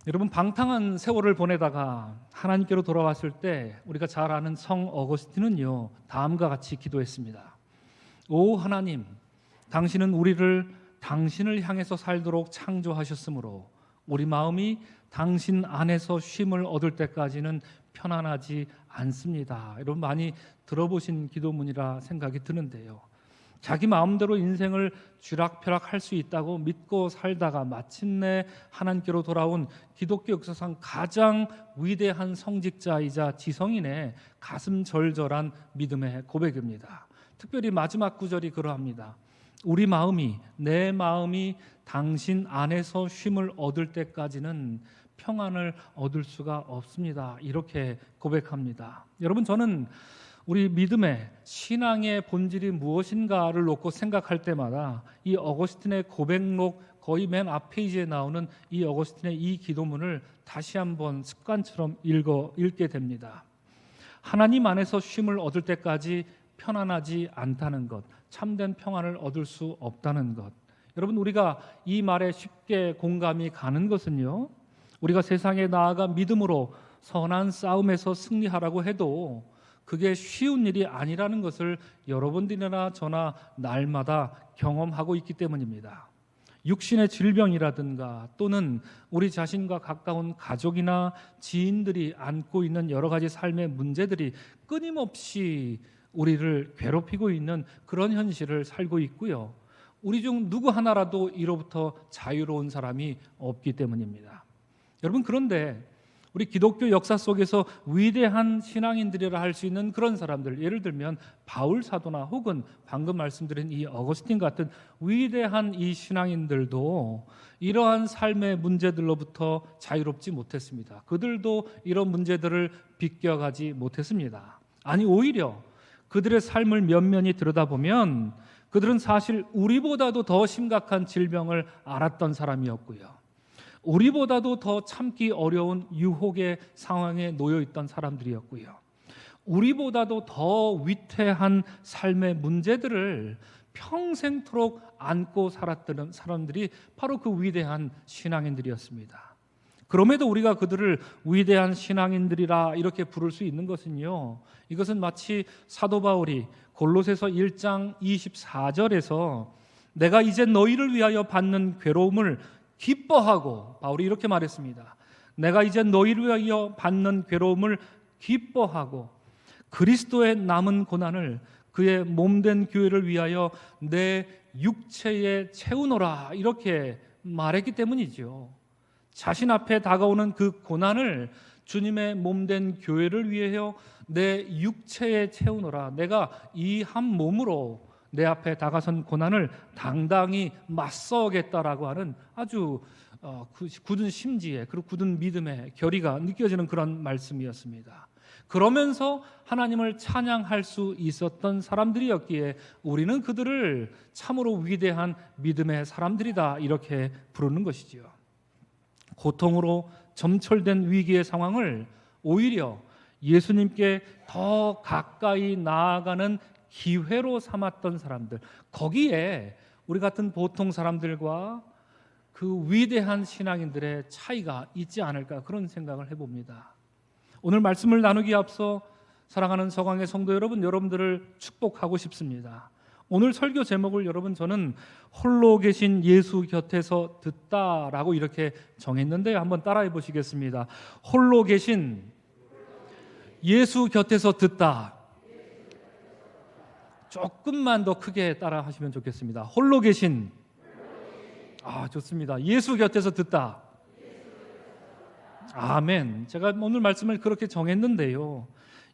여러분, 방탕한 세월을 보내다가 하나님께로 돌아왔을 때 우리가 잘 아는 성 어거스틴은요, 다음과 같이 기도했습니다. 오 하나님, 당신은 우리를 당신을 향해서 살도록 창조하셨으므로 우리 마음이 당신 안에서 쉼을 얻을 때까지는 편안하지 않습니다. 여러분, 많이 들어보신 기도문이라 생각이 드는데요, 자기 마음대로 인생을 쥐락펴락할 수 있다고 믿고 살다가 마침내 하나님께로 돌아온 기독교 역사상 가장 위대한 성직자이자 지성인의 가슴 절절한 믿음의 고백입니다. 특별히 마지막 구절이 그러합니다. 우리 마음이, 내 마음이 당신 안에서 쉼을 얻을 때까지는 평안을 얻을 수가 없습니다. 이렇게 고백합니다. 여러분, 저는 우리 믿음의 신앙의 본질이 무엇인가를 놓고 생각할 때마다 이 어거스틴의 고백록 거의 맨 앞 페이지에 나오는 이 어거스틴의 이 기도문을 다시 한번 습관처럼 읽게 됩니다. 하나님 안에서 쉼을 얻을 때까지 편안하지 않다는 것, 참된 평안을 얻을 수 없다는 것. 여러분, 우리가 이 말에 쉽게 공감이 가는 것은요, 우리가 세상에 나아가 믿음으로 선한 싸움에서 승리하라고 해도 그게 쉬운 일이 아니라는 것을 여러분들이나 저나 날마다 경험하고 있기 때문입니다. 육신의 질병이라든가 또는 우리 자신과 가까운 가족이나 지인들이 안고 있는 여러 가지 삶의 문제들이 끊임없이 우리를 괴롭히고 있는 그런 현실을 살고 있고요, 우리 중 누구 하나라도 이로부터 자유로운 사람이 없기 때문입니다. 여러분, 그런데 우리 기독교 역사 속에서 위대한 신앙인들이라 할 수 있는 그런 사람들, 예를 들면 바울 사도나 혹은 방금 말씀드린 이 어거스틴 같은 위대한 이 신앙인들도 이러한 삶의 문제들로부터 자유롭지 못했습니다. 그들도 이런 문제들을 비껴가지 못했습니다. 아니, 오히려 그들의 삶을 면면히 들여다보면 그들은 사실 우리보다도 더 심각한 질병을 앓았던 사람이었고요, 우리보다도 더 참기 어려운 유혹의 상황에 놓여 있던 사람들이었고요, 우리보다도 더 위태한 삶의 문제들을 평생토록 안고 살았던 사람들이 바로 그 위대한 신앙인들이었습니다. 그럼에도 우리가 그들을 위대한 신앙인들이라 이렇게 부를 수 있는 것은요, 이것은 마치 사도 바울이 골로새서 1장 24절에서 내가 이제 너희를 위하여 받는 괴로움을 기뻐하고, 바울이 이렇게 말했습니다. 내가 이제 너희를 위하여 받는 괴로움을 기뻐하고 그리스도의 남은 고난을 그의 몸된 교회를 위하여 내 육체에 채우노라, 이렇게 말했기 때문이죠. 자신 앞에 다가오는 그 고난을 주님의 몸된 교회를 위하여 내 육체에 채우노라, 내가 이 한 몸으로 내 앞에 다가선 고난을 당당히 맞서겠다라고 하는 아주 굳은 심지에, 그리고 굳은 믿음의 결의가 느껴지는 그런 말씀이었습니다. 그러면서 하나님을 찬양할 수 있었던 사람들이었기에 우리는 그들을 참으로 위대한 믿음의 사람들이다, 이렇게 부르는 것이지요. 고통으로 점철된 위기의 상황을 오히려 예수님께 더 가까이 나아가는 기회로 삼았던 사람들, 거기에 우리 같은 보통 사람들과 그 위대한 신앙인들의 차이가 있지 않을까, 그런 생각을 해봅니다. 오늘 말씀을 나누기에 앞서 사랑하는 서강의 성도 여러분, 여러분들을 축복하고 싶습니다. 오늘 설교 제목을 저는 홀로 계신 예수 곁에서 듣다라고 이렇게 정했는데요, 한번 따라해 보시겠습니다. 홀로 계신 예수 곁에서 듣다. 조금만 더 크게 따라 하시면 좋겠습니다. 홀로 계신, 좋습니다. 예수 곁에서 듣다. 아멘. 제가 오늘 말씀을 그렇게 정했는데요,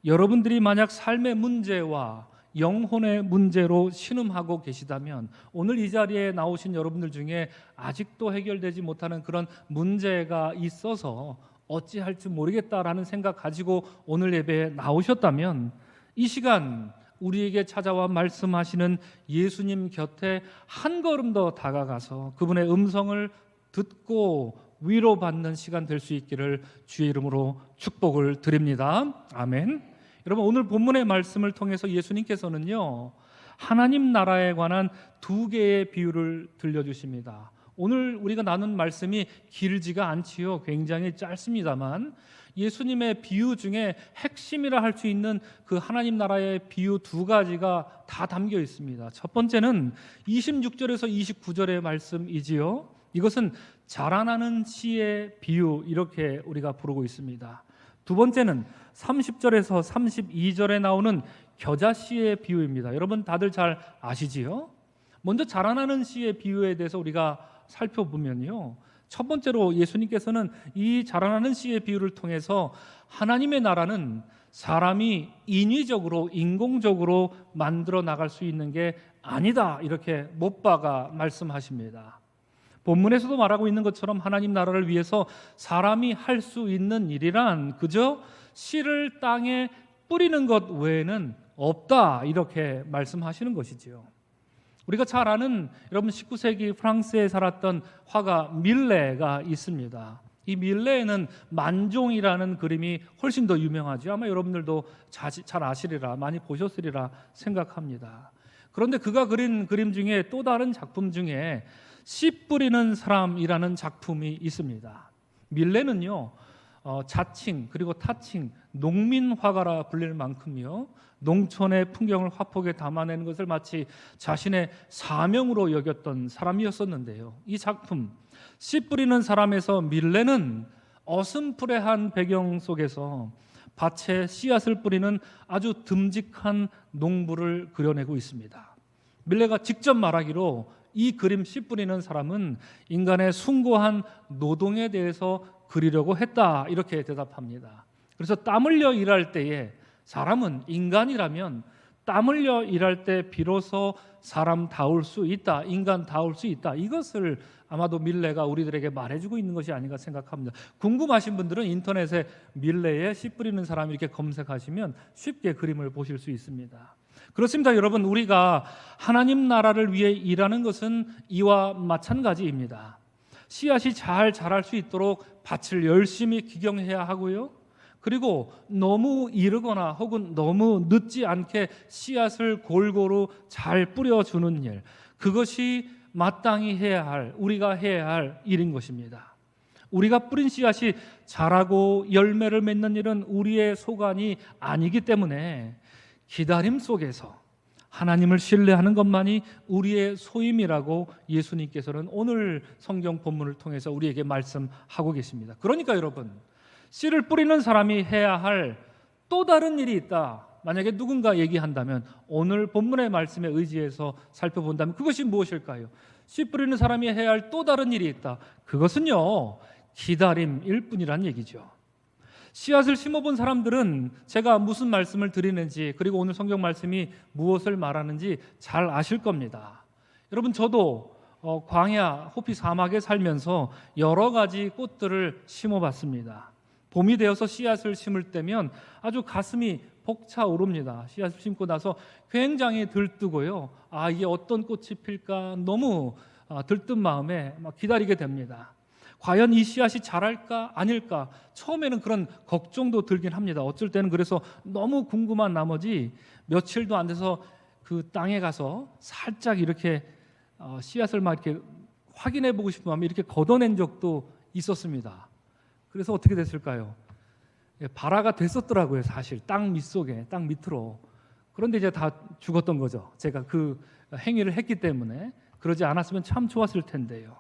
여러분들이 만약 삶의 문제와 영혼의 문제로 신음하고 계시다면, 오늘 이 자리에 나오신 여러분들 중에 아직도 해결되지 못하는 그런 문제가 있어서 어찌할지 모르겠다라는 생각 가지고 오늘 예배에 나오셨다면, 이 시간 우리에게 찾아와 말씀하시는 예수님 곁에 한 걸음 더 다가가서 그분의 음성을 듣고 위로받는 시간 될 수 있기를 주의 이름으로 축복을 드립니다. 아멘. 여러분, 오늘 본문의 말씀을 통해서 예수님께서는요, 하나님 나라에 관한 두 개의 비유를 들려주십니다. 오늘 우리가 나눈 말씀이 길지가 않지요. 굉장히 짧습니다만 예수님의 비유 중에 핵심이라 할 수 있는 그 하나님 나라의 비유 두 가지가 다 담겨 있습니다. 첫 번째는 26절에서 29절의 말씀이지요. 이것은 자라나는 씨의 비유, 이렇게 우리가 부르고 있습니다. 두 번째는 30절에서 32절에 나오는 겨자씨의 비유입니다. 여러분 다들 잘 아시지요? 먼저 자라나는 씨의 비유에 대해서 우리가 살펴보면요, 첫 번째로 예수님께서는 이 자라나는 씨의 비유를 통해서 하나님의 나라는 사람이 인위적으로 인공적으로 만들어 나갈 수 있는 게 아니다, 이렇게 못 박아 말씀하십니다. 본문에서도 말하고 있는 것처럼 하나님 나라를 위해서 사람이 할 수 있는 일이란 그저 씨를 땅에 뿌리는 것 외에는 없다, 이렇게 말씀하시는 것이지요. 우리가 잘 아는, 여러분 19세기 프랑스에 살았던 화가 밀레가 있습니다. 이 밀레에는 만종이라는 그림이 훨씬 더 유명하죠. 아마 여러분들도 잘 아시리라, 많이 보셨으리라 생각합니다. 그런데 그가 그린 그림 중에 또 다른 작품 중에 씨 뿌리는 사람이라는 작품이 있습니다. 밀레는요, 자칭 그리고 타칭 농민 화가라 불릴 만큼요, 농촌의 풍경을 화폭에 담아내는 것을 마치 자신의 사명으로 여겼던 사람이었었는데요. 이 작품 씨 뿌리는 사람에서 밀레는 어슴푸레한 배경 속에서 밭에 씨앗을 뿌리는 아주 듬직한 농부를 그려내고 있습니다. 밀레가 직접 말하기로 이 그림 씨 뿌리는 사람은 인간의 숭고한 노동에 대해서 그리려고 했다, 이렇게 대답합니다. 그래서 땀 흘려 일할 때에, 사람은 인간이라면 땀 흘려 일할 때 비로소 사람다울 수 있다, 인간다울 수 있다, 이것을 아마도 밀레가 우리들에게 말해주고 있는 것이 아닌가 생각합니다. 궁금하신 분들은 인터넷에 밀레에 씨 뿌리는 사람 이렇게 검색하시면 쉽게 그림을 보실 수 있습니다. 그렇습니다. 여러분, 우리가 하나님 나라를 위해 일하는 것은 이와 마찬가지입니다. 씨앗이 잘 자랄 수 있도록 밭을 열심히 기경해야 하고요, 그리고 너무 이르거나 혹은 너무 늦지 않게 씨앗을 골고루 잘 뿌려주는 일, 그것이 마땅히 해야 할, 우리가 해야 할 일인 것입니다. 우리가 뿌린 씨앗이 자라고 열매를 맺는 일은 우리의 소관이 아니기 때문에 기다림 속에서 하나님을 신뢰하는 것만이 우리의 소임이라고 예수님께서는 오늘 성경 본문을 통해서 우리에게 말씀하고 계십니다. 그러니까 여러분, 씨를 뿌리는 사람이 해야 할 또 다른 일이 있다, 만약에 누군가 얘기한다면, 오늘 본문의 말씀에 의지해서 살펴본다면 그것이 무엇일까요? 씨 뿌리는 사람이 해야 할 또 다른 일이 있다. 그것은요, 기다림일 뿐이란 얘기죠. 씨앗을 심어본 사람들은 제가 무슨 말씀을 드리는지, 그리고 오늘 성경 말씀이 무엇을 말하는지 잘 아실 겁니다. 여러분, 저도 광야 호피 사막에 살면서 여러 가지 꽃들을 심어봤습니다. 봄이 되어서 씨앗을 심을 때면 아주 가슴이 벅차오릅니다. 씨앗을 심고 나서 굉장히 들뜨고요, 이게 어떤 꽃이 필까 너무 들뜬 마음에 막 기다리게 됩니다. 과연 이 씨앗이 자랄까 아닐까, 처음에는 그런 걱정도 들긴 합니다. 어쩔 때는 그래서 너무 궁금한 나머지 며칠도 안 돼서 그 땅에 가서 살짝 이렇게 씨앗을 막 이렇게 확인해 보고 싶은 마음에 이렇게 걷어낸 적도 있었습니다. 그래서 어떻게 됐을까요? 발화가 됐었더라고요. 사실 땅 밑속에, 땅 밑으로. 그런데 이제 다 죽었던 거죠. 제가 그 행위를 했기 때문에. 그러지 않았으면 참 좋았을 텐데요.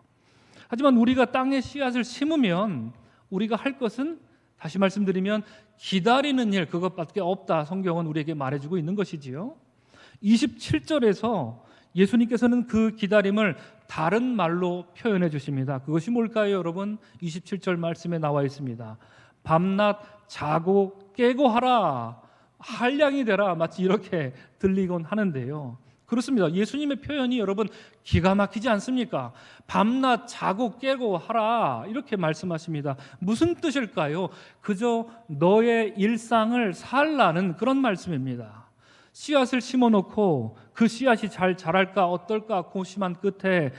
하지만 우리가 땅에 씨앗을 심으면 우리가 할 것은, 다시 말씀드리면 기다리는 일, 그것밖에 없다, 성경은 우리에게 말해주고 있는 것이지요. 27절에서 예수님께서는 그 기다림을 다른 말로 표현해 주십니다. 그것이 뭘까요, 여러분? 27절 말씀에 나와 있습니다. 밤낮 자고 깨고 하라, 한량이 되라, 마치 이렇게 들리곤 하는데요. 그렇습니다. 예수님의 표현이 여러분 기가 막히지 않습니까? 밤낮 자고 깨고 하라, 이렇게 말씀하십니다. 무슨 뜻일까요? 그저 너의 일상을 살라는 그런 말씀입니다. 씨앗을 심어놓고 그 씨앗이 잘 자랄까 어떨까 고심한 끝에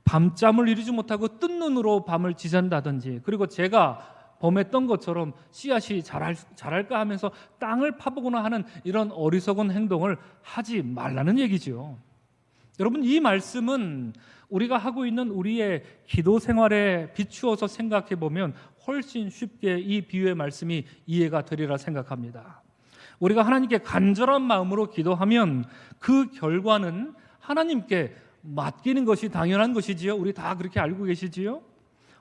밤잠을 이루지 못하고 뜬 눈으로 밤을 지샌다든지, 그리고 제가 범했던 것처럼 씨앗이 자랄까 하면서 땅을 파보거나 하는 이런 어리석은 행동을 하지 말라는 얘기죠. 여러분, 이 말씀은 우리가 하고 있는 우리의 기도 생활에 비추어서 생각해 보면 훨씬 쉽게 이 비유의 말씀이 이해가 되리라 생각합니다. 우리가 하나님께 간절한 마음으로 기도하면 그 결과는 하나님께 맡기는 것이 당연한 것이지요. 우리 다 그렇게 알고 계시지요.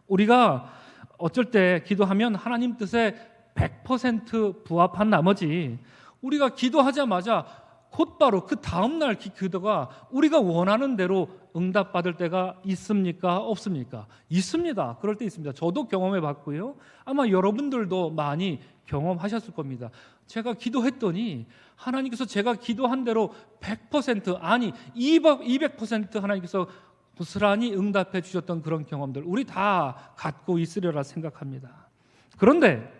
우리가 어쩔 때 기도하면 하나님 뜻에 100% 부합한 나머지 우리가 기도하자마자 곧바로 그 다음날 기도가 우리가 원하는 대로 응답받을 때가 있습니까? 없습니까? 있습니다. 그럴 때 있습니다. 저도 경험해 봤고요. 아마 여러분들도 많이 경험하셨을 겁니다. 제가 기도했더니 하나님께서 제가 기도한 대로 100% 아니 200% 하나님께서 고스란히 응답해 주셨던 그런 경험들 우리 다 갖고 있으리라 생각합니다. 그런데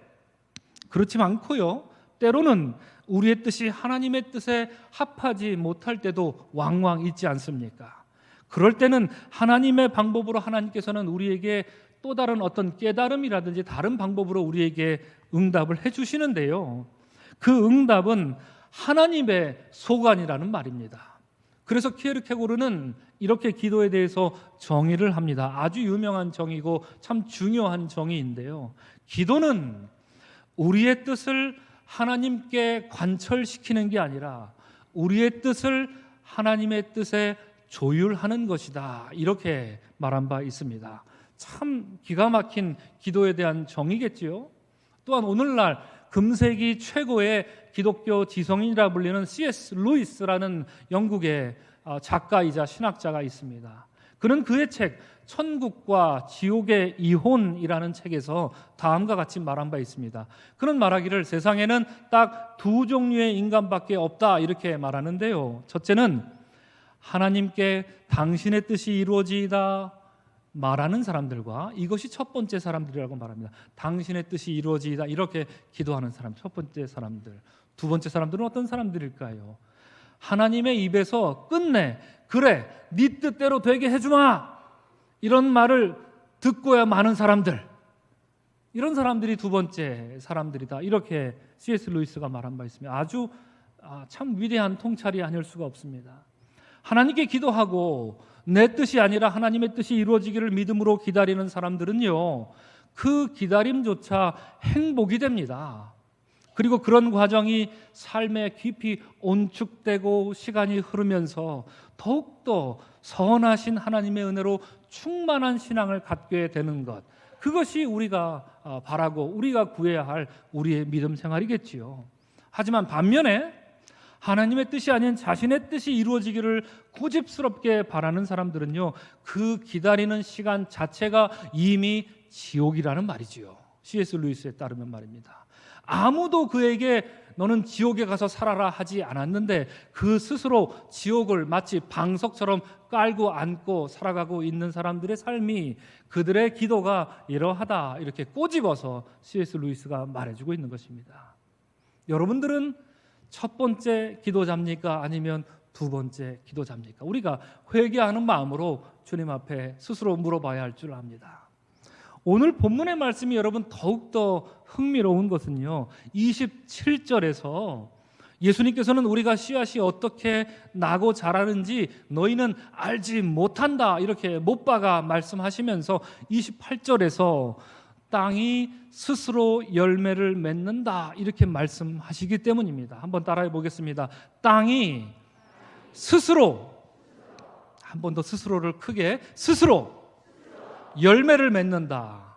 그렇지 않고요. 때로는 우리의 뜻이 하나님의 뜻에 합하지 못할 때도 왕왕 있지 않습니까? 그럴 때는 하나님의 방법으로 하나님께서는 우리에게 또 다른 어떤 깨달음이라든지 다른 방법으로 우리에게 응답을 해주시는데요. 그 응답은 하나님의 소관이라는 말입니다. 그래서 키에르케고르는 이렇게 기도에 대해서 정의를 합니다. 아주 유명한 정의고 참 중요한 정의인데요. 기도는 우리의 뜻을 하나님께 관철시키는 게 아니라 우리의 뜻을 하나님의 뜻에 조율하는 것이다. 이렇게 말한 바 있습니다. 참 기가 막힌 기도에 대한 정의겠지요. 또한 오늘날 금세기 최고의 기독교 지성인이라 불리는 C.S. 루이스라는 영국의 작가이자 신학자가 있습니다. 그는 그의 책 천국과 지옥의 이혼이라는 책에서 다음과 같이 말한 바 있습니다. 그는 말하기를 세상에는 딱 두 종류의 인간밖에 없다 이렇게 말하는데요. 첫째는 하나님께 당신의 뜻이 이루어지이다 말하는 사람들과 이것이 첫 번째 사람들이라고 말합니다. 당신의 뜻이 이루어지이다 이렇게 기도하는 사람, 첫 번째 사람들. 두 번째 사람들은 어떤 사람들일까요? 하나님의 입에서 끝내 그래 네 뜻대로 되게 해주마 이런 말을 듣고야 마는 사람들, 이런 사람들이 두 번째 사람들이다 이렇게 C.S. 루이스가 말한 바 있습니다. 아주 참 위대한 통찰이 아닐 수가 없습니다. 하나님께 기도하고 내 뜻이 아니라 하나님의 뜻이 이루어지기를 믿음으로 기다리는 사람들은요, 그 기다림조차 행복이 됩니다. 그리고 그런 과정이 삶에 깊이 온축되고 시간이 흐르면서 더욱더 선하신 하나님의 은혜로 충만한 신앙을 갖게 되는 것, 그것이 우리가 바라고 우리가 구해야 할 우리의 믿음 생활이겠지요. 하지만 반면에 하나님의 뜻이 아닌 자신의 뜻이 이루어지기를 고집스럽게 바라는 사람들은요, 그 기다리는 시간 자체가 이미 지옥이라는 말이지요. C.S. 루이스에 따르면 말입니다. 아무도 그에게 너는 지옥에 가서 살아라 하지 않았는데 그 스스로 지옥을 마치 방석처럼 깔고 안고 살아가고 있는 사람들의 삶이, 그들의 기도가 이러하다 이렇게 꼬집어서 C.S. 루이스가 말해주고 있는 것입니다. 여러분들은 첫 번째 기도자입니까? 아니면 두 번째 기도자입니까? 우리가 회개하는 마음으로 주님 앞에 스스로 물어봐야 할 줄 압니다. 오늘 본문의 말씀이 여러분 더욱더 흥미로운 것은요, 27절에서 예수님께서는 우리가 씨앗이 어떻게 나고 자라는지 너희는 알지 못한다 이렇게 못 박아 말씀하시면서 28절에서 땅이 스스로 열매를 맺는다 이렇게 말씀하시기 때문입니다. 한번 따라해 보겠습니다. 땅이 스스로, 한 번 더 스스로를 크게, 스스로 열매를 맺는다.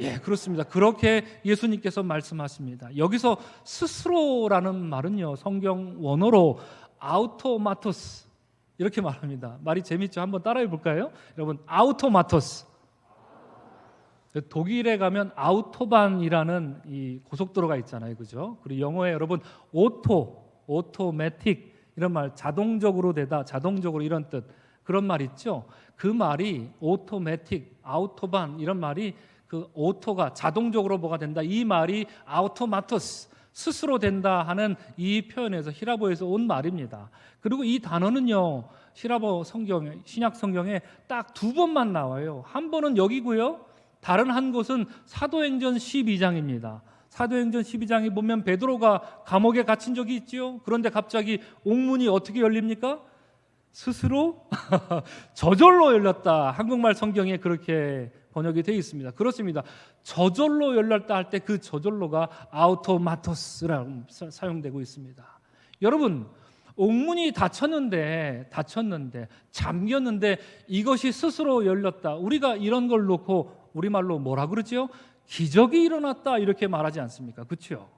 예, 그렇습니다. 그렇게 예수님께서 말씀하십니다. 여기서 스스로라는 말은요, 성경 원어로 아우토마토스 이렇게 말합니다. 말이 재밌죠? 한번 따라해 볼까요? 여러분, 아우토마토스. 독일에 가면 아우토반이라는 이 고속도로가 있잖아요, 그죠? 그리고 영어에 여러분 오토매틱 이런 말, 자동적으로 되다, 자동적으로 이런 뜻, 그런 말 있죠? 그 말이 오토매틱, 아우토반 이런 말이 그 오토가 자동적으로 뭐가 된다, 이 말이 아우토마토스, 스스로 된다 하는 이 표현에서 히라보에서 온 말입니다. 그리고 이 단어는요, 히라보 성경, 신약 성경에 딱 두 번만 나와요. 한 번은 여기고요, 다른 한 곳은 사도행전 12장입니다. 사도행전 12장에 보면 베드로가 감옥에 갇힌 적이 있지요. 그런데 갑자기 옥문이 어떻게 열립니까? 스스로 저절로 열렸다. 한국말 성경에 그렇게 번역이 되어 있습니다. 그렇습니다. 저절로 열렸다 할 때 그 저절로가 아우토마토스라고 사용되고 있습니다. 여러분, 옥문이 닫혔는데 잠겼는데 이것이 스스로 열렸다. 우리가 이런 걸 놓고 우리말로 뭐라 그러죠? 기적이 일어났다 이렇게 말하지 않습니까? 그렇죠?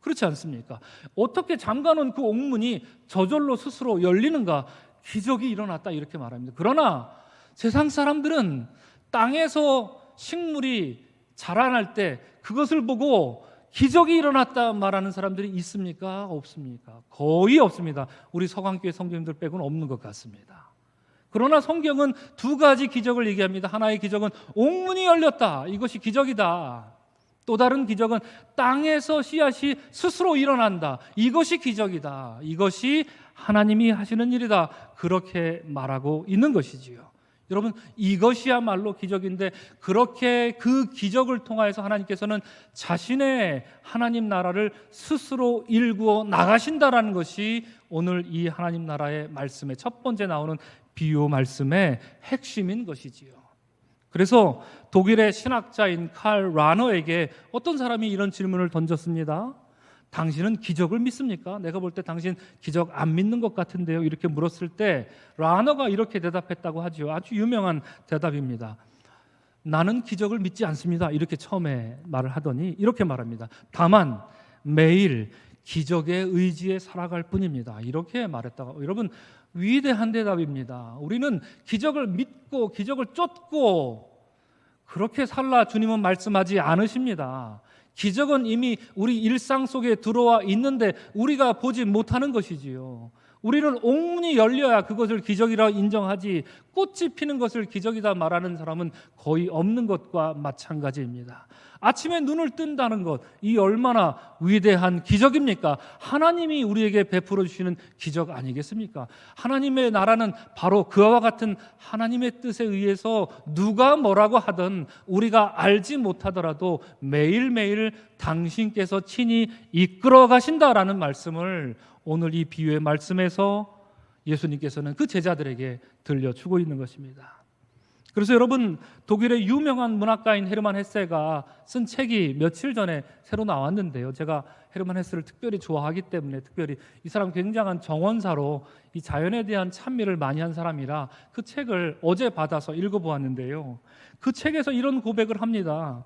그렇지 않습니까? 어떻게 잠가놓은 그 옥문이 저절로 스스로 열리는가? 기적이 일어났다 이렇게 말합니다. 그러나 세상 사람들은 땅에서 식물이 자라날 때 그것을 보고 기적이 일어났다 말하는 사람들이 있습니까? 없습니까? 거의 없습니다. 우리 서강교회 성도님들 빼고는 없는 것 같습니다. 그러나 성경은 두 가지 기적을 얘기합니다. 하나의 기적은 옥문이 열렸다. 이것이 기적이다. 또 다른 기적은 땅에서 씨앗이 스스로 일어난다. 이것이 기적이다. 이것이 하나님이 하시는 일이다. 그렇게 말하고 있는 것이지요. 여러분, 이것이야말로 기적인데 그렇게 그 기적을 통하여서 하나님께서는 자신의 하나님 나라를 스스로 일구어 나가신다라는 것이 오늘 이 하나님 나라의 말씀의 첫 번째 나오는 비유 말씀의 핵심인 것이지요. 그래서 독일의 신학자인 칼 라너에게 어떤 사람이 이런 질문을 던졌습니다. 당신은 기적을 믿습니까? 내가 볼 때 당신 기적 안 믿는 것 같은데요. 이렇게 물었을 때 라너가 이렇게 대답했다고 하죠. 아주 유명한 대답입니다. 나는 기적을 믿지 않습니다. 이렇게 처음에 말을 하더니 이렇게 말합니다. 다만 매일 기적의 의지에 살아갈 뿐입니다. 이렇게 말했다고. 여러분, 위대한 대답입니다. 우리는 기적을 믿고 기적을 쫓고 그렇게 살라 주님은 말씀하지 않으십니다. 기적은 이미 우리 일상 속에 들어와 있는데 우리가 보지 못하는 것이지요. 우리는 옥문이 열려야 그것을 기적이라 인정하지 꽃이 피는 것을 기적이다 말하는 사람은 거의 없는 것과 마찬가지입니다. 아침에 눈을 뜬다는 것, 이 얼마나 위대한 기적입니까? 하나님이 우리에게 베풀어 주시는 기적 아니겠습니까? 하나님의 나라는 바로 그와 같은 하나님의 뜻에 의해서 누가 뭐라고 하든 우리가 알지 못하더라도 매일매일 당신께서 친히 이끌어 가신다라는 말씀을 오늘 이 비유의 말씀에서 예수님께서는 그 제자들에게 들려주고 있는 것입니다. 그래서 여러분, 독일의 유명한 문학가인 헤르만 헤세가 쓴 책이 며칠 전에 새로 나왔는데요. 제가 헤르만 헤세를 특별히 좋아하기 때문에 특별히 이 사람 굉장한 정원사로 이 자연에 대한 찬미를 많이 한 사람이라 그 책을 어제 받아서 읽어보았는데요. 그 책에서 이런 고백을 합니다.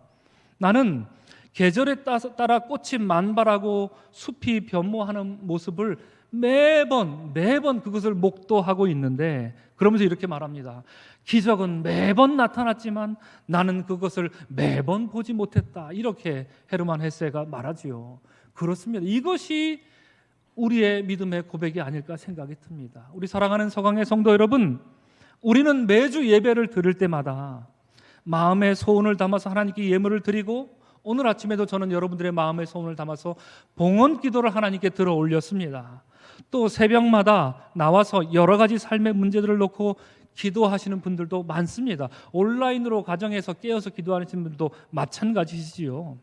나는 계절에 따라 꽃이 만발하고 숲이 변모하는 모습을 매번 그것을 목도하고 있는데 그러면서 이렇게 말합니다. 기적은 매번 나타났지만 나는 그것을 매번 보지 못했다. 이렇게 헤르만 헤세가 말하지요. 그렇습니다. 이것이 우리의 믿음의 고백이 아닐까 생각이 듭니다. 우리 사랑하는 서강의 성도 여러분, 우리는 매주 예배를 드릴 때마다 마음의 소원을 담아서 하나님께 예물을 드리고 오늘 아침에도 저는 여러분들의 마음의 소원을 담아서 봉헌 기도를 하나님께 들어 올렸습니다. 또 새벽마다 나와서 여러 가지 삶의 문제들을 놓고 기도하시는 분들도 많습니다. 온라인으로 가정에서 깨어서 기도하시는 분들도 마찬가지시지요.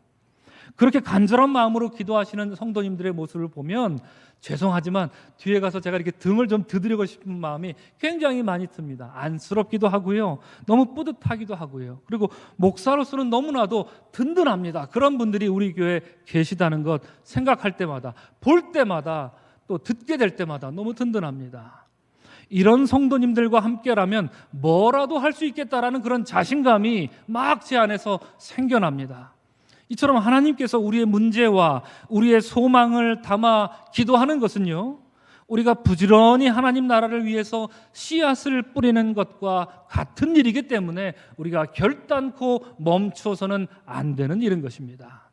그렇게 간절한 마음으로 기도하시는 성도님들의 모습을 보면 죄송하지만 뒤에 가서 제가 이렇게 등을 좀 두드리고 싶은 마음이 굉장히 많이 듭니다. 안쓰럽기도 하고요. 너무 뿌듯하기도 하고요. 그리고 목사로서는 너무나도 든든합니다. 그런 분들이 우리 교회에 계시다는 것 생각할 때마다, 볼 때마다, 또 듣게 될 때마다 너무 든든합니다. 이런 성도님들과 함께라면 뭐라도 할 수 있겠다라는 그런 자신감이 막 제 안에서 생겨납니다. 이처럼 하나님께서 우리의 문제와 우리의 소망을 담아 기도하는 것은요, 우리가 부지런히 하나님 나라를 위해서 씨앗을 뿌리는 것과 같은 일이기 때문에 우리가 결단코 멈춰서는 안 되는 일인 것입니다.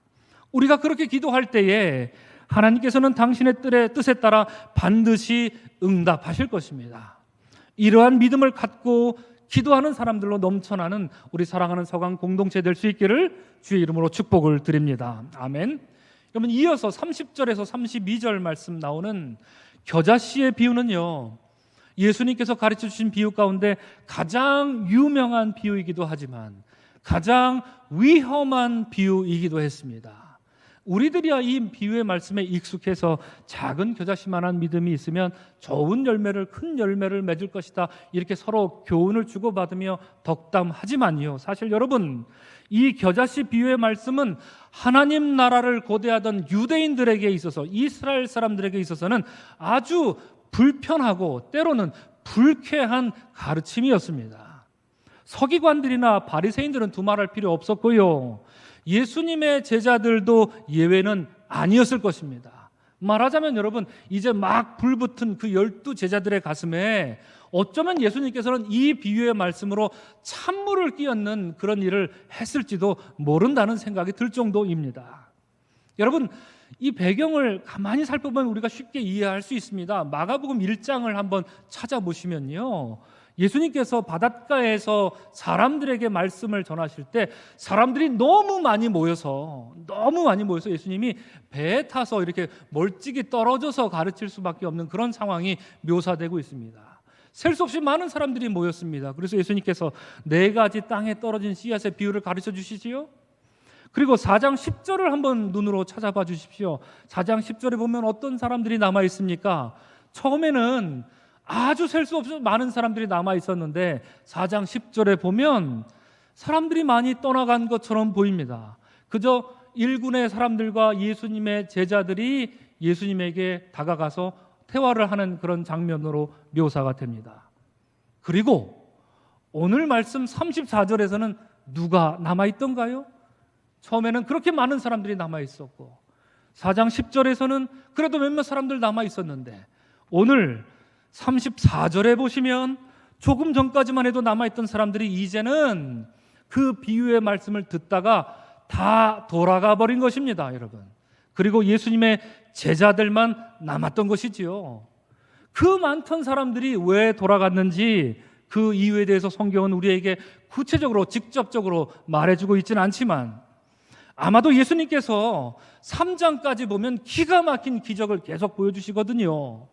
우리가 그렇게 기도할 때에 하나님께서는 당신의 뜻에 따라 반드시 응답하실 것입니다. 이러한 믿음을 갖고 기도하는 사람들로 넘쳐나는 우리 사랑하는 서강 공동체 될 수 있기를 주의 이름으로 축복을 드립니다. 아멘. 그러면 이어서 30절에서 32절 말씀 나오는 겨자씨의 비유는요, 예수님께서 가르쳐 주신 비유 가운데 가장 유명한 비유이기도 하지만 가장 위험한 비유이기도 했습니다. 우리들이야 이 비유의 말씀에 익숙해서 작은 겨자씨만한 믿음이 있으면 좋은 열매를, 큰 열매를 맺을 것이다, 이렇게 서로 교훈을 주고받으며 덕담하지만요, 사실 여러분, 이 겨자씨 비유의 말씀은 하나님 나라를 고대하던 유대인들에게 있어서, 이스라엘 사람들에게 있어서는 아주 불편하고 때로는 불쾌한 가르침이었습니다. 서기관들이나 바리새인들은 두말할 필요 없었고요, 예수님의 제자들도 예외는 아니었을 것입니다. 말하자면 여러분, 이제 막 불붙은 그 12 제자들의 가슴에 어쩌면 예수님께서는 이 비유의 말씀으로 찬물을 끼얹는 그런 일을 했을지도 모른다는 생각이 들 정도입니다. 여러분, 이 배경을 가만히 살펴보면 우리가 쉽게 이해할 수 있습니다. 마가복음 1장을 한번 찾아보시면요, 예수님께서 바닷가에서 사람들에게 말씀을 전하실 때 사람들이 너무 많이 모여서 예수님이 배에 타서 이렇게 멀찍이 떨어져서 가르칠 수밖에 없는 그런 상황이 묘사되고 있습니다. 셀 수 없이 많은 사람들이 모였습니다. 그래서 예수님께서 4가지 땅에 떨어진 씨앗의 비유를 가르쳐 주시지요. 그리고 4장 10절을 한번 눈으로 찾아봐 주십시오. 4장 10절에 보면 어떤 사람들이 남아 있습니까? 처음에는 아주 셀 수 없이 많은 사람들이 남아 있었는데 4장 10절에 보면 사람들이 많이 떠나간 것처럼 보입니다. 그저 일군의 사람들과 예수님의 제자들이 예수님에게 다가가서 대화를 하는 그런 장면으로 묘사가 됩니다. 그리고 오늘 말씀 34절에서는 누가 남아 있던가요? 처음에는 그렇게 많은 사람들이 남아 있었고 4장 10절에서는 그래도 몇몇 사람들 남아 있었는데 오늘 34절에 보시면 조금 전까지만 해도 남아있던 사람들이 이제는 그 비유의 말씀을 듣다가 다 돌아가 버린 것입니다, 여러분. 그리고 예수님의 제자들만 남았던 것이지요. 그 많던 사람들이 왜 돌아갔는지 그 이유에 대해서 성경은 우리에게 구체적으로 직접적으로 말해주고 있지는 않지만 아마도 예수님께서 3장까지 보면 기가 막힌 기적을 계속 보여주시거든요.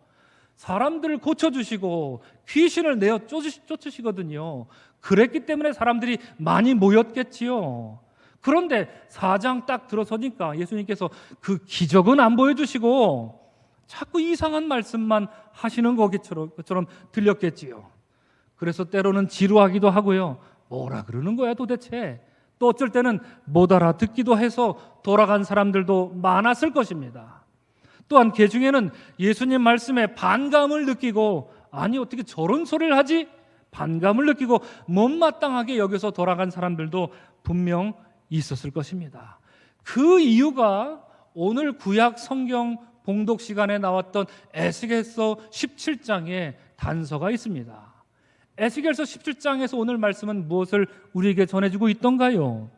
사람들을 고쳐주시고 귀신을 내어 쫓으시거든요. 그랬기 때문에 사람들이 많이 모였겠지요. 그런데 4장 딱 들어서니까 예수님께서 그 기적은 안 보여주시고 자꾸 이상한 말씀만 하시는 것처럼 들렸겠지요. 그래서 때로는 지루하기도 하고요. 뭐라 그러는 거야 도대체? 또 어쩔 때는 못 알아듣기도 해서 돌아간 사람들도 많았을 것입니다. 또한 그 중에는 예수님 말씀에 반감을 느끼고 아니 어떻게 저런 소리를 하지? 반감을 느끼고 못마땅하게 여겨서 돌아간 사람들도 분명 있었을 것입니다. 그 이유가 오늘 구약 성경 봉독 시간에 나왔던 에스겔서 17장에 단서가 있습니다. 에스겔서 17장에서 오늘 말씀은 무엇을 우리에게 전해주고 있던가요?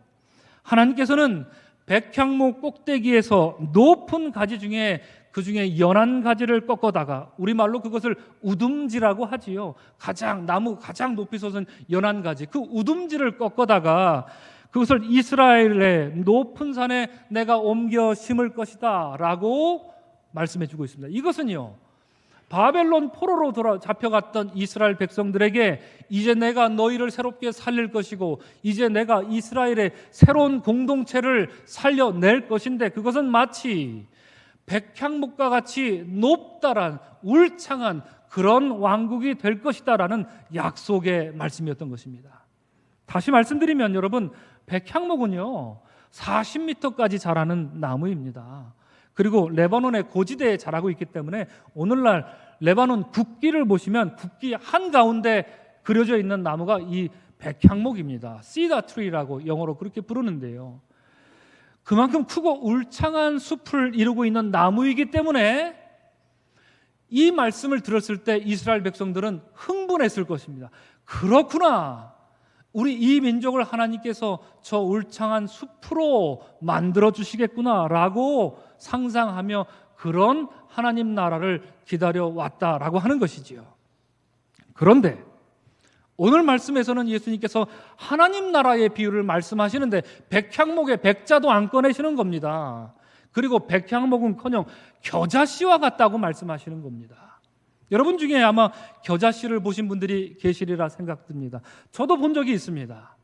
하나님께서는 백향목 꼭대기에서 높은 가지 중에 그 중에 연한 가지를 꺾어다가 우리말로 그것을 우둠지라고 하지요. 나무 가장 높이 솟은 연한 가지, 그 우둠지를 꺾어다가 그것을 이스라엘의 높은 산에 내가 옮겨 심을 것이다 라고 말씀해 주고 있습니다. 이것은요, 바벨론 포로로 잡혀갔던 이스라엘 백성들에게 이제 내가 너희를 새롭게 살릴 것이고 이제 내가 이스라엘의 새로운 공동체를 살려낼 것인데 그것은 마치 백향목과 같이 높다란 울창한 그런 왕국이 될 것이다라는 약속의 말씀이었던 것입니다. 다시 말씀드리면 여러분, 백향목은요 40m까지 자라는 나무입니다. 그리고 레바논의 고지대에 자라고 있기 때문에 오늘날 레바논 국기를 보시면 국기 한가운데 그려져 있는 나무가 이 백향목입니다. 시다 트리라고 영어로 그렇게 부르는데요. 그만큼 크고 울창한 숲을 이루고 있는 나무이기 때문에 이 말씀을 들었을 때 이스라엘 백성들은 흥분했을 것입니다. 그렇구나, 우리 이 민족을 하나님께서 저 울창한 숲으로 만들어 주시겠구나 라고 상상하며 그런 하나님 나라를 기다려왔다라고 하는 것이지요. 그런데 오늘 말씀에서는 예수님께서 하나님 나라의 비유를 말씀하시는데 백향목의 백자도 안 꺼내시는 겁니다. 그리고 백향목은커녕 겨자씨와 같다고 말씀하시는 겁니다. 여러분 중에 아마 겨자씨를 보신 분들이 계시리라 생각됩니다. 저도 본 적이 있습니다.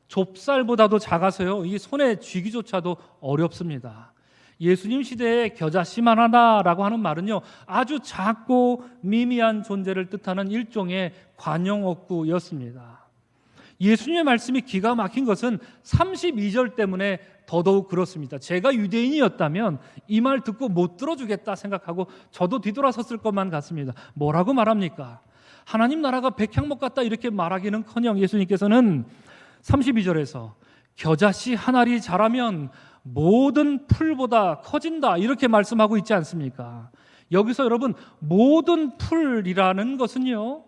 좁쌀보다도 작아서요, 이 손에 쥐기조차도 어렵습니다. 예수님 시대에 겨자씨만 하나라고 하는 말은요, 아주 작고 미미한 존재를 뜻하는 일종의 관용어구였습니다. 예수님의 말씀이 기가 막힌 것은 32절 때문에 더더욱 그렇습니다. 제가 유대인이었다면 이 말 듣고 못 들어주겠다 생각하고 저도 뒤돌아섰을 것만 같습니다. 뭐라고 말합니까? 하나님 나라가 백향목 같다 이렇게 말하기는커녕 예수님께서는 32절에서 겨자씨 한 알이 자라면 모든 풀보다 커진다 이렇게 말씀하고 있지 않습니까? 여기서 여러분 모든 풀이라는 것은요,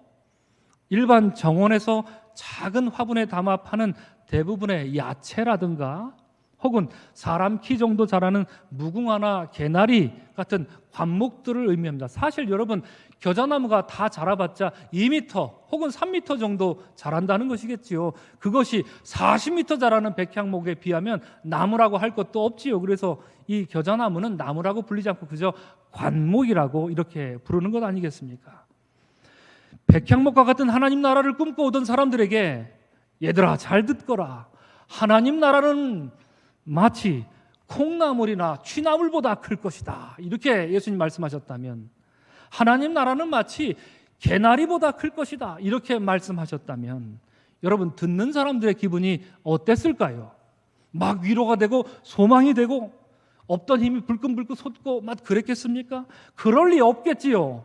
일반 정원에서 작은 화분에 담아 파는 대부분의 야채라든가 혹은 사람 키 정도 자라는 무궁화나 개나리 같은 관목들을 의미합니다. 사실 여러분 겨자나무가 다 자라봤자 2m 혹은 3m 정도 자란다는 것이겠지요. 그것이 40m 자라는 백향목에 비하면 나무라고 할 것도 없지요. 그래서 이 겨자나무는 나무라고 불리지 않고 그저 관목이라고 이렇게 부르는 것 아니겠습니까? 백향목과 같은 하나님 나라를 꿈꿔오던 사람들에게 얘들아 잘 듣거라. 하나님 나라는 마치 콩나물이나 취나물보다 클 것이다. 이렇게 예수님 말씀하셨다면, 하나님 나라는 마치 개나리보다 클 것이다. 이렇게 말씀하셨다면 여러분 듣는 사람들의 기분이 어땠을까요? 막 위로가 되고 소망이 되고 없던 힘이 불끈불끈 솟고 막 그랬겠습니까? 그럴 리 없겠지요.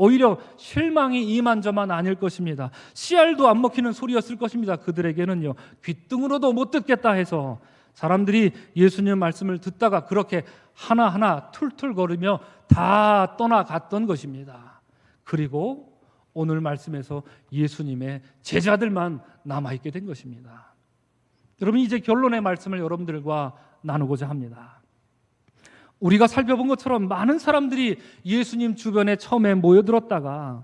오히려 실망이 이만저만 아닐 것입니다. 씨알도 안 먹히는 소리였을 것입니다. 그들에게는요, 귀등으로도 못 듣겠다 해서 사람들이 예수님의 말씀을 듣다가 그렇게 하나하나 툴툴거리며 다 떠나갔던 것입니다. 그리고 오늘 말씀에서 예수님의 제자들만 남아있게 된 것입니다. 여러분 이제 결론의 말씀을 여러분들과 나누고자 합니다. 우리가 살펴본 것처럼 많은 사람들이 예수님 주변에 처음에 모여들었다가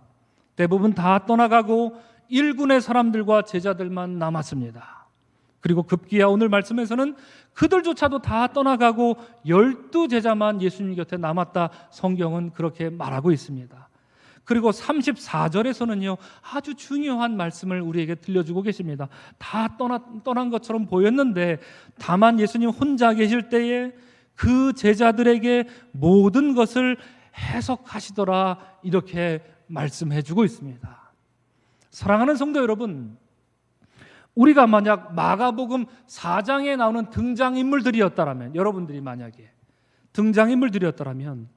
대부분 다 떠나가고 일군의 사람들과 제자들만 남았습니다. 그리고 급기야 오늘 말씀에서는 그들조차도 다 떠나가고 12제자만 예수님 곁에 남았다. 성경은 그렇게 말하고 있습니다. 그리고 34절에서는요 아주 중요한 말씀을 우리에게 들려주고 계십니다. 다 떠난 것처럼 보였는데 다만 예수님 혼자 계실 때에 그 제자들에게 모든 것을 해석하시더라 이렇게 말씀해주고 있습니다. 사랑하는 성도 여러분, 우리가 만약 마가복음 4장에 나오는 등장인물들이었다면, 여러분들이 만약에 등장인물들이었다면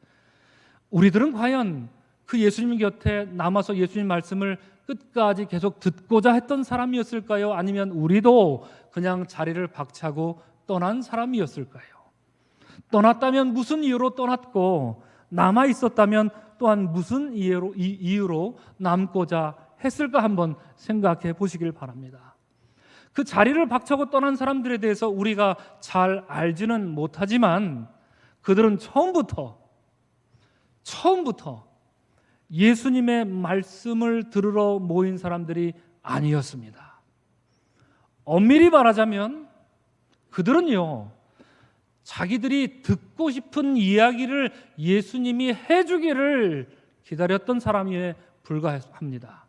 우리들은 과연 그 예수님 곁에 남아서 예수님 말씀을 끝까지 계속 듣고자 했던 사람이었을까요? 아니면 우리도 그냥 자리를 박차고 떠난 사람이었을까요? 떠났다면 무슨 이유로 떠났고 남아 있었다면 또한 무슨 이유로 남고자 했을까 한번 생각해 보시길 바랍니다. 그 자리를 박차고 떠난 사람들에 대해서 우리가 잘 알지는 못하지만 그들은 처음부터 예수님의 말씀을 들으러 모인 사람들이 아니었습니다. 엄밀히 말하자면 그들은요 자기들이 듣고 싶은 이야기를 예수님이 해주기를 기다렸던 사람에 불과합니다.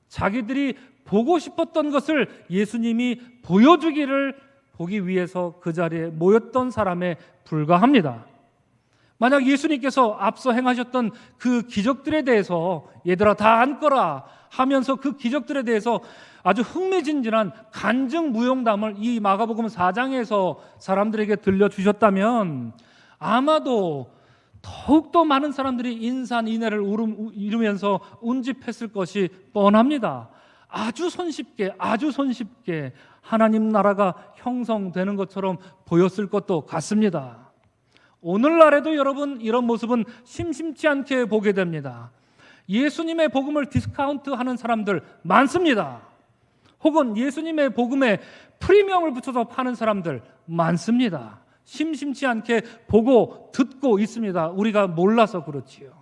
자기들이 보고 싶었던 것을 예수님이 보기 위해서 그 자리에 모였던 사람에 불과합니다. 만약 예수님께서 앞서 행하셨던 그 기적들에 대해서 얘들아 다 앉거라 하면서 그 기적들에 대해서 아주 흥미진진한 간증무용담을 이 마가복음 4장에서 사람들에게 들려주셨다면 아마도 더욱더 많은 사람들이 인산인해를 이루면서 운집했을 것이 뻔합니다. 아주 손쉽게 하나님 나라가 형성되는 것처럼 보였을 것도 같습니다. 오늘날에도 여러분 이런 모습은 심심치 않게 보게 됩니다. 예수님의 복음을 디스카운트하는 사람들 많습니다. 혹은 예수님의 복음에 프리미엄을 붙여서 파는 사람들 많습니다. 심심치 않게 보고 듣고 있습니다. 우리가 몰라서 그렇지요.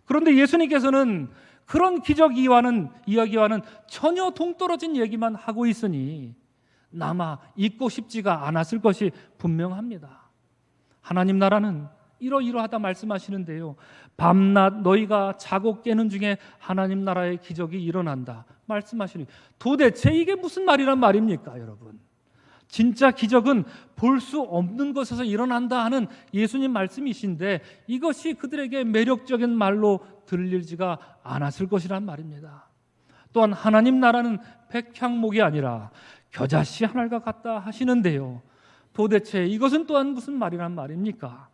그런데 예수님께서는 그런 기적 이야기와는 전혀 동떨어진 얘기만 하고 있으니 남아 있고 싶지가 않았을 것이 분명합니다. 하나님 나라는 이러이러하다 말씀하시는데요, 밤낮 너희가 자고 깨는 중에 하나님 나라의 기적이 일어난다 말씀하시니 도대체 이게 무슨 말이란 말입니까 여러분? 진짜 기적은 볼 수 없는 곳에서 일어난다 하는 예수님 말씀이신데 이것이 그들에게 매력적인 말로 들리지가 않았을 것이란 말입니다. 또한 하나님 나라는 백향목이 아니라 겨자씨 하나가 같다 하시는데요, 도대체 이것은 또한 무슨 말이란 말입니까?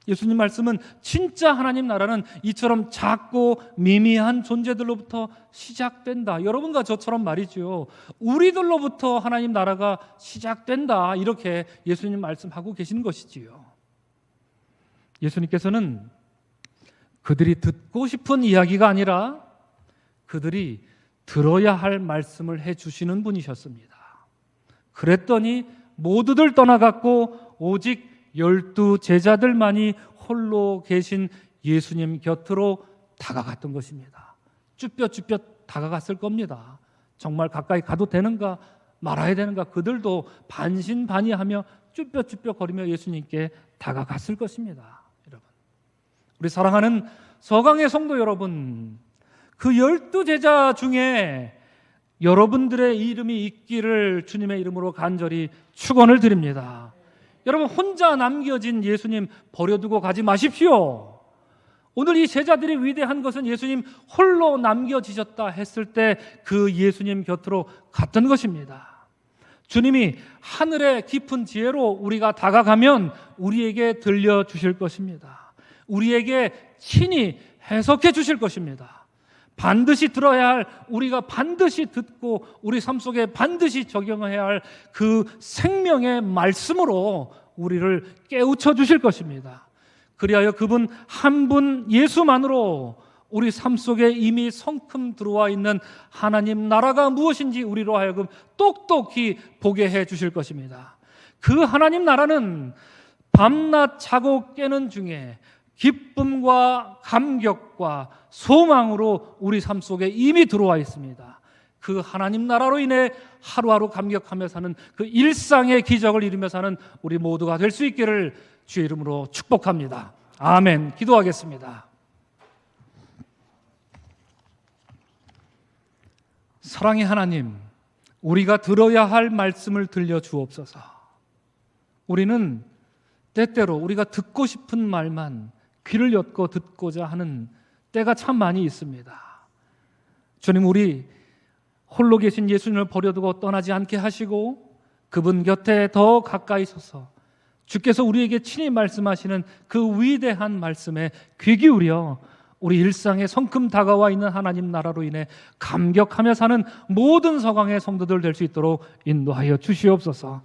예수님 말씀은 진짜 하나님 나라는 이처럼 작고 미미한 존재들로부터 시작된다. 여러분과 저처럼 말이죠, 우리들로부터 하나님 나라가 시작된다, 이렇게 예수님 말씀하고 계신 것이지요. 예수님께서는 그들이 듣고 싶은 이야기가 아니라 그들이 들어야 할 말씀을 해주시는 분이셨습니다. 그랬더니 모두들 떠나갔고 오직 12 제자들만이 홀로 계신 예수님 곁으로 다가갔던 것입니다. 쭈뼛쭈뼛 다가갔을 겁니다. 정말 가까이 가도 되는가 말아야 되는가 그들도 반신반의하며 쭈뼛쭈뼛 거리며 예수님께 다가갔을 것입니다. 여러분, 우리 사랑하는 서강의 성도 여러분, 그 12 제자 중에 여러분들의 이름이 있기를 주님의 이름으로 간절히 축원을 드립니다. 여러분, 혼자 남겨진 예수님 버려두고 가지 마십시오. 오늘 이 제자들이 위대한 것은 예수님 홀로 남겨지셨다 했을 때 그 예수님 곁으로 갔던 것입니다. 주님이 하늘의 깊은 지혜로 우리가 다가가면 우리에게 들려주실 것입니다. 우리에게 친히 해석해 주실 것입니다. 반드시 들어야 할, 우리가 반드시 듣고 우리 삶 속에 반드시 적용해야 할 그 생명의 말씀으로 우리를 깨우쳐 주실 것입니다. 그리하여 그분 한 분 예수만으로 우리 삶 속에 이미 성큼 들어와 있는 하나님 나라가 무엇인지 우리로 하여금 똑똑히 보게 해 주실 것입니다. 그 하나님 나라는 밤낮 자고 깨는 중에 기쁨과 감격과 소망으로 우리 삶 속에 이미 들어와 있습니다. 그 하나님 나라로 인해 하루하루 감격하며 사는 그 일상의 기적을 이루며 사는 우리 모두가 될 수 있기를 주의 이름으로 축복합니다. 아멘. 기도하겠습니다. 사랑의 하나님, 우리가 들어야 할 말씀을 들려주옵소서. 우리는 때때로 우리가 듣고 싶은 말만 귀를 엿고 듣고자 하는 때가 참 많이 있습니다. 주님, 우리 홀로 계신 예수님을 버려두고 떠나지 않게 하시고 그분 곁에 더 가까이 서서 주께서 우리에게 친히 말씀하시는 그 위대한 말씀에 귀 기울여 우리 일상에 성큼 다가와 있는 하나님 나라로 인해 감격하며 사는 모든 서강의 성도들 될 수 있도록 인도하여 주시옵소서.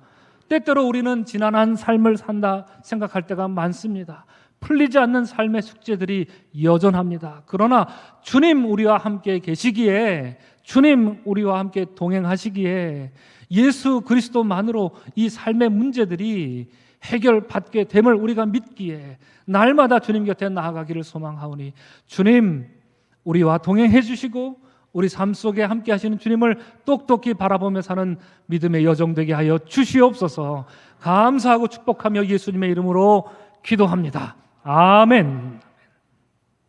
때때로 우리는 지난한 삶을 산다 생각할 때가 많습니다. 풀리지 않는 삶의 숙제들이 여전합니다. 그러나 주님 우리와 함께 계시기에, 주님 우리와 함께 동행하시기에 예수 그리스도만으로 이 삶의 문제들이 해결받게 됨을 우리가 믿기에 날마다 주님 곁에 나아가기를 소망하오니 주님 우리와 동행해 주시고 우리 삶 속에 함께 하시는 주님을 똑똑히 바라보며 사는 믿음의 여정 되게 하여 주시옵소서. 감사하고 축복하며 예수님의 이름으로 기도합니다. 아멘.